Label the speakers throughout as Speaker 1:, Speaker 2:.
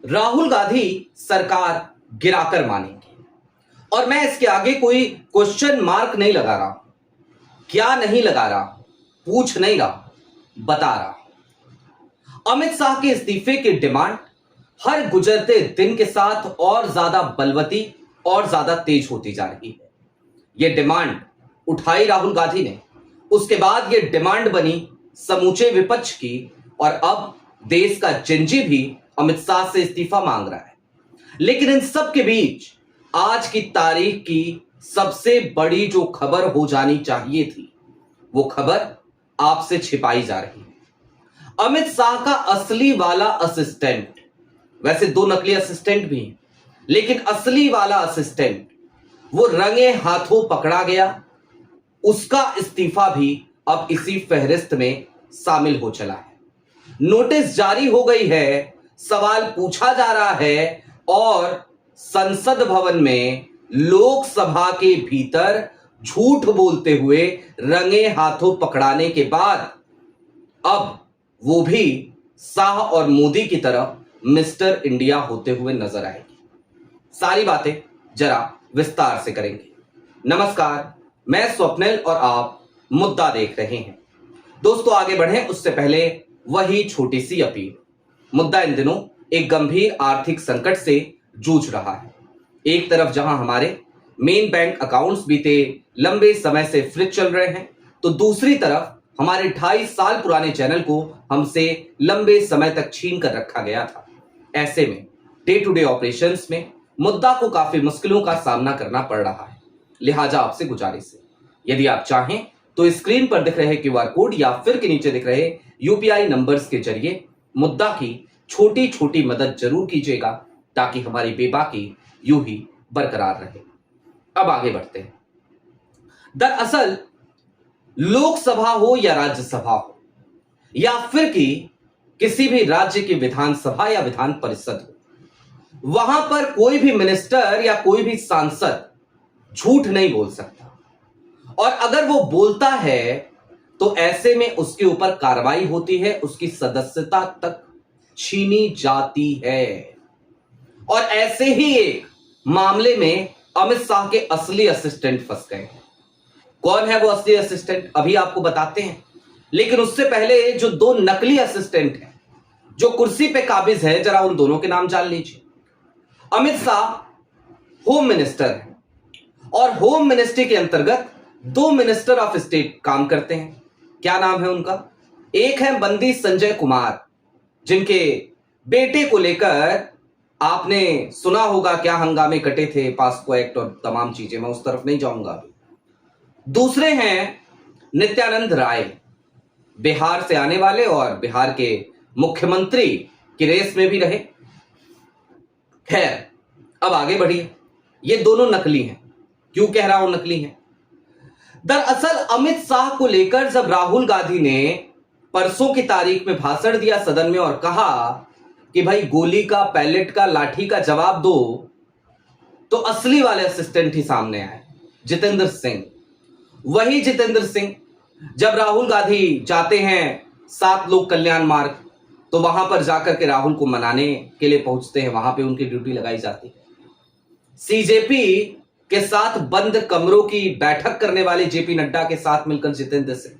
Speaker 1: राहुल गांधी सरकार गिराकर मानेंगे। और मैं इसके आगे कोई क्वेश्चन मार्क नहीं लगा रहा, क्या नहीं लगा रहा, पूछ नहीं रहा, बता रहा। अमित शाह के इस्तीफे की डिमांड हर गुजरते दिन के साथ और ज्यादा बलवती और ज्यादा तेज होती जा रही है। यह डिमांड उठाई राहुल गांधी ने, उसके बाद यह डिमांड बनी समूचे विपक्ष की, और अब देश का जंजी भी अमित शाह से इस्तीफा मांग रहा है। लेकिन इन सब के बीच आज की तारीख की सबसे बड़ी जो खबर हो जानी चाहिए थी, वो खबर आपसे छिपाई जा रही है। अमित शाह का असली वाला असिस्टेंट, वैसे दो नकली असिस्टेंट भी हैं, लेकिन असली वाला असिस्टेंट वो रंगे हाथों पकड़ा गया। उसका इस्तीफा भी अब इसी फहरिस्त में शामिल हो चला है। नोटिस जारी हो गई है, सवाल पूछा जा रहा है, और संसद भवन में लोकसभा के भीतर झूठ बोलते हुए रंगे हाथों पकड़ाने के बाद अब वो भी शाह और मोदी की तरह मिस्टर इंडिया होते हुए नजर आएगी। सारी बातें जरा विस्तार से करेंगे। नमस्कार, मैं स्वप्निल और आप मुद्दा देख रहे हैं। दोस्तों, आगे बढ़ें उससे पहले वही छोटी सी अपील। मुद्दा इन दिनों एक गंभीर आर्थिक संकट से जूझ रहा है। एक तरफ जहां हमारे मेन बैंक अकाउंट्स बीते लंबे समय से फ्रीज चल रहे हैं, तो दूसरी तरफ हमारे 2.5 साल पुराने चैनल को हमसे लंबे समय तक छीन कर रखा गया था। ऐसे में डे टू डे ऑपरेशंस में मुद्दा को काफी मुश्किलों का सामना करना पड़ रहा है। लिहाजा आपसे गुजारिश है, यदि आप चाहें तो स्क्रीन पर दिख रहे क्यूआर कोड या फिर के नीचे दिख रहे यूपीआई नंबर्स के जरिए मुद्दा की छोटी छोटी मदद जरूर कीजिएगा, ताकि हमारी बेबाकी यूं ही बरकरार रहे। अब आगे बढ़ते हैं। दरअसल लोकसभा हो या राज्यसभा हो, या फिर कि किसी भी राज्य की विधानसभा या विधान परिषद हो, वहां पर कोई भी मिनिस्टर या कोई भी सांसद झूठ नहीं बोल सकता। और अगर वो बोलता है तो ऐसे में उसके ऊपर कार्रवाई होती है, उसकी सदस्यता तक छीनी जाती है। और ऐसे ही एक मामले में अमित शाह के असली असिस्टेंट फंस गए हैं। कौन है वो असली असिस्टेंट, अभी आपको बताते हैं। लेकिन उससे पहले जो दो नकली असिस्टेंट हैं जो कुर्सी पे काबिज है, जरा उन दोनों के नाम जान लीजिए। अमित शाह होम मिनिस्टर है, और होम मिनिस्ट्री के अंतर्गत 2 मिनिस्टर ऑफ स्टेट काम करते हैं। क्या नाम है उनका? एक है बंदी संजय कुमार, जिनके बेटे को लेकर आपने सुना होगा क्या हंगामे कटे थे, पास्को एक्ट और तमाम चीजें, मैं उस तरफ नहीं जाऊंगा अभी। दूसरे हैं नित्यानंद राय, बिहार से आने वाले और बिहार के मुख्यमंत्री की रेस में भी रहे। खैर, अब आगे बढ़िए। ये दोनों नकली हैं। क्यों कह रहा हूं नकली हैं? दरअसल अमित शाह को लेकर जब राहुल गांधी ने परसों की तारीख में भाषण दिया सदन में और कहा कि भाई गोली का, पैलेट का, लाठी का जवाब दो, तो असली वाले असिस्टेंट ही सामने आए, जितेंद्र सिंह। वही जितेंद्र सिंह जब राहुल गांधी जाते हैं 7 लोक कल्याण मार्ग, तो वहां पर जाकर के राहुल को मनाने के लिए पहुंचते हैं, वहां पे उनकी ड्यूटी लगाई जाती है। सीजेपी के साथ बंद कमरों की बैठक करने वाले जेपी नड्डा के साथ मिलकर जितेंद्र सिंह,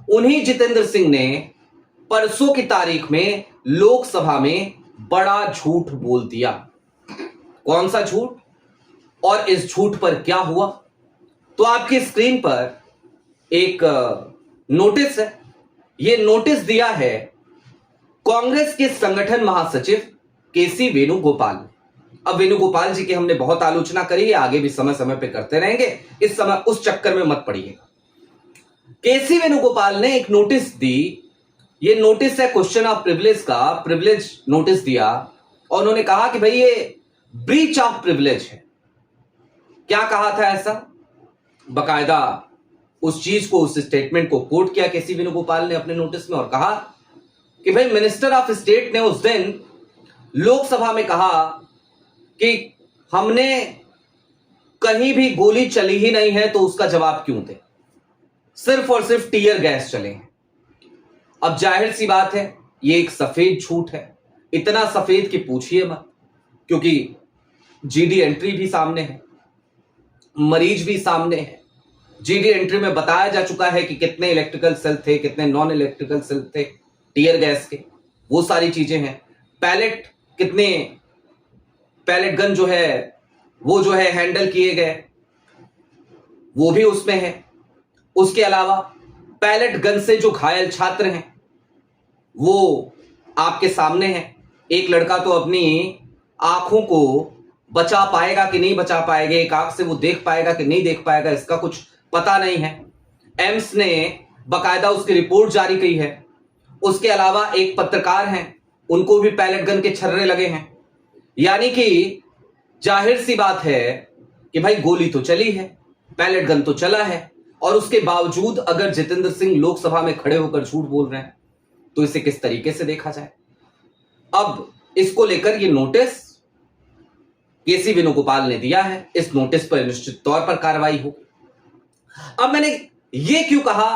Speaker 1: उन्हीं जितेंद्र सिंह ने परसों की तारीख में लोकसभा में बड़ा झूठ बोल दिया। कौन सा झूठ, और इस झूठ पर क्या हुआ? तो आपकी स्क्रीन पर एक नोटिस है। यह नोटिस दिया है कांग्रेस के संगठन महासचिव केसी वेणुगोपाल ने। अब वेणुगोपाल जी की हमने बहुत आलोचना करी है, आगे भी समय समय पे करते रहेंगे, इस समय उस चक्कर में मत पड़िएगा। केसी वेणुगोपाल ने एक नोटिस दी। ये नोटिस है क्वेश्चन ऑफ प्रिविलेज का, प्रिविलेज नोटिस दिया, और उन्होंने कहा कि भाई ये ब्रीच ऑफ प्रिविलेज है। क्या कहा था ऐसा? बकायदा उस चीज को, उस स्टेटमेंट को कोट किया केसी वेणुगोपाल ने अपने नोटिस में और कहा कि भाई मिनिस्टर ऑफ स्टेट ने उस दिन लोकसभा में कहा कि हमने कहीं भी गोली चली ही नहीं है, तो उसका जवाब क्यों दे, सिर्फ और सिर्फ टीयर गैस चले हैं। अब जाहिर सी बात है, ये एक सफेद झूठ है। इतना सफेद कि पूछिए मत, क्योंकि जीडी एंट्री भी सामने है, मरीज भी सामने है। जीडी एंट्री में बताया जा चुका है कि कितने इलेक्ट्रिकल सेल थे, कितने नॉन इलेक्ट्रिकल सेल थे टीयर गैस के, वो सारी चीजें हैं। पैलेट, कितने पैलेट गन जो है वो जो है हैंडल किए गए, वो भी उसमें है। उसके अलावा पैलेट गन से जो घायल छात्र हैं वो आपके सामने है। एक लड़का तो अपनी आंखों को बचा पाएगा कि नहीं बचा पाएगा, एक आंख से वो देख पाएगा कि नहीं देख पाएगा, इसका कुछ पता नहीं है। एम्स ने बकायदा उसकी रिपोर्ट जारी की है। उसके अलावा एक पत्रकार हैं, उनको भी पैलेट गन के छर्रे लगे हैं। यानी कि जाहिर सी बात है कि भाई गोली तो चली है, पैलेट गन तो चला है, और उसके बावजूद अगर जितेंद्र सिंह लोकसभा में खड़े होकर झूठ बोल रहे हैं तो इसे किस तरीके से देखा जाए। अब इसको लेकर ये नोटिस केसी वेणुगोपाल ने दिया है। इस नोटिस पर निश्चित तौर पर कार्रवाई होगी। अब मैंने ये क्यों कहा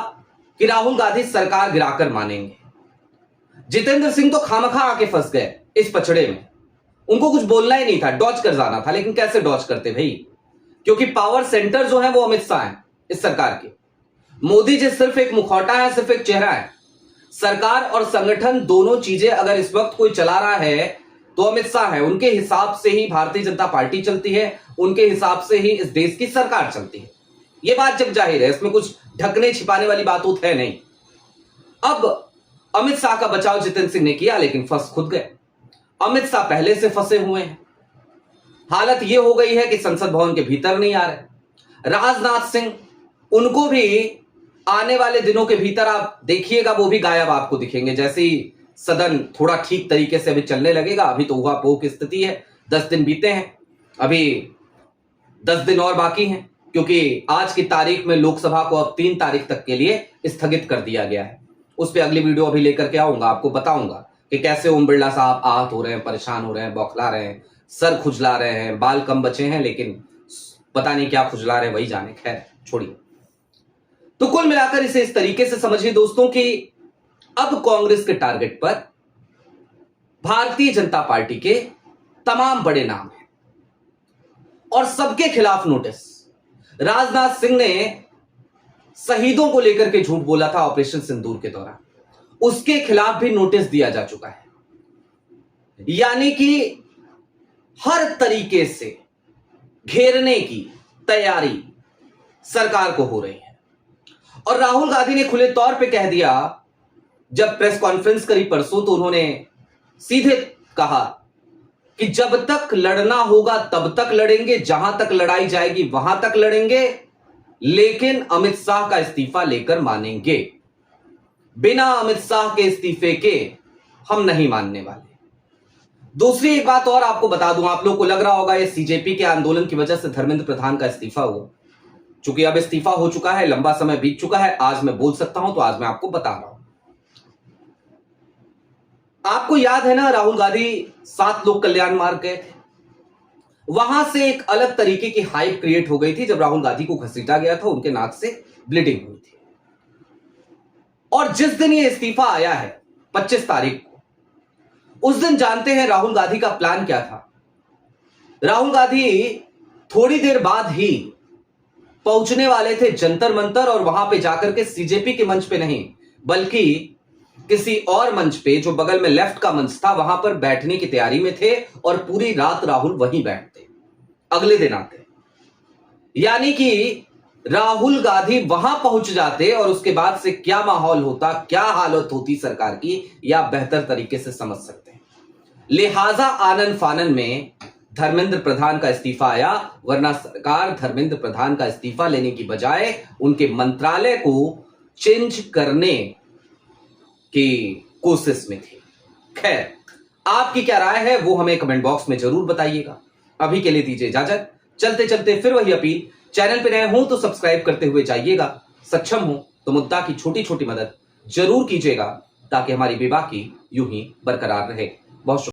Speaker 1: कि राहुल गांधी सरकार गिराकर मानेंगे। जितेंद्र सिंह तो खामखा आके फंस गए इस पचड़े में, उनको कुछ बोलना ही नहीं था, डॉज कर जाना था। लेकिन कैसे डॉज करते भाई, क्योंकि पावर सेंटर जो है वो अमित शाह है इस सरकार के। मोदी जी सिर्फ एक मुखौटा है, सिर्फ एक चेहरा है। सरकार और संगठन दोनों चीजें अगर इस वक्त कोई चला रहा है तो अमित शाह है। उनके हिसाब से ही भारतीय जनता पार्टी चलती है, उनके हिसाब से ही इस देश की सरकार चलती है। यह बात जग जाहिर है, इसमें कुछ ढकने छिपाने वाली बात है नहीं। अब अमित शाह का बचाव जितेंद्र सिंह ने किया, लेकिन फंस खुद गए। अमित शाह पहले से फंसे हुए हैं। हालत यह हो गई है कि संसद भवन के भीतर नहीं आ रहे। राजनाथ सिंह, उनको भी आने वाले दिनों के भीतर आप देखिएगा वो भी गायब आपको दिखेंगे। जैसे ही सदन थोड़ा ठीक तरीके से अभी चलने लगेगा, अभी तो ऊहापोह की स्थिति है, 10 दिन बीते हैं, अभी 10 दिन और बाकी हैं, क्योंकि आज की तारीख में लोकसभा को अब 3 तारीख तक के लिए स्थगित कर दिया गया है। उस पर अगली वीडियो अभी लेकर के आऊंगा, आपको बताऊंगा कि कैसे ओम बिरला साहब आहत हो रहे हैं, परेशान हो रहे हैं, बौखला रहे हैं, सर खुजला रहे हैं, बाल कम बचे हैं, लेकिन पता नहीं क्या खुजला रहे हैं, वही जाने। खैर छोड़िए। तो कुल मिलाकर इसे इस तरीके से समझिए दोस्तों कि अब कांग्रेस के टारगेट पर भारतीय जनता पार्टी के तमाम बड़े नाम हैं और सबके खिलाफ नोटिस। राजनाथ सिंह ने शहीदों को लेकर के झूठ बोला था ऑपरेशन सिंदूर के दौरान, उसके खिलाफ भी नोटिस दिया जा चुका है। यानी कि हर तरीके से घेरने की तैयारी सरकार को हो रही है। और राहुल गांधी ने खुले तौर पे कह दिया, जब प्रेस कॉन्फ्रेंस करी परसों, तो उन्होंने सीधे कहा कि जब तक लड़ना होगा तब तक लड़ेंगे, जहां तक लड़ाई जाएगी वहां तक लड़ेंगे, लेकिन अमित शाह का इस्तीफा लेकर मानेंगे। बिना अमित शाह के इस्तीफे के हम नहीं मानने वाले। दूसरी एक बात और आपको बता दूं, आप लोग को लग रहा होगा ये सीजेपी के आंदोलन की वजह से धर्मेंद्र प्रधान का इस्तीफा हुआ। चूंकि अब इस्तीफा हो चुका है, लंबा समय बीत चुका है, आज मैं बोल सकता हूं, तो आज मैं आपको बता रहा हूं। आपको याद है ना, राहुल गांधी 7 लोक कल्याण मार्ग गए थे। वहां से एक अलग तरीके की हाइप क्रिएट हो गई थी जब राहुल गांधी को घसीटा गया था, उनके नाक से ब्लीडिंग हुई थी। और जिस दिन ये इस्तीफा आया है 25 तारीख को, उस दिन जानते हैं राहुल गांधी का प्लान क्या था। राहुल गांधी थोड़ी देर बाद ही पहुंचने वाले थे जंतर मंतर, और वहां पे जाकर के सीजेपी के मंच पे नहीं बल्कि किसी और मंच पे जो बगल में लेफ्ट का मंच था, वहां पर बैठने की तैयारी में थे, और पूरी रात राहुल वहीं बैठते, अगले दिन आते। यानी कि राहुल गांधी वहां पहुंच जाते और उसके बाद से क्या माहौल होता, क्या हालत होती सरकार की, या बेहतर तरीके से समझ सकते हैं। लिहाजा आनन फानन में धर्मेंद्र प्रधान का इस्तीफा आया, वरना सरकार धर्मेंद्र प्रधान का इस्तीफा लेने की बजाय उनके मंत्रालय को चेंज करने की कोशिश में थी। खैर, आपकी क्या राय है वो हमें कमेंट बॉक्स में जरूर बताइएगा। अभी के लिए दीजिए इजाजत। चलते चलते फिर वही अपील, चैनल पे नए हो तो सब्सक्राइब करते हुए जाइएगा, सक्षम हो तो मुद्दा की छोटी छोटी मदद जरूर कीजिएगा, ताकि हमारी बेबाकी यूं ही बरकरार रहे। बहुत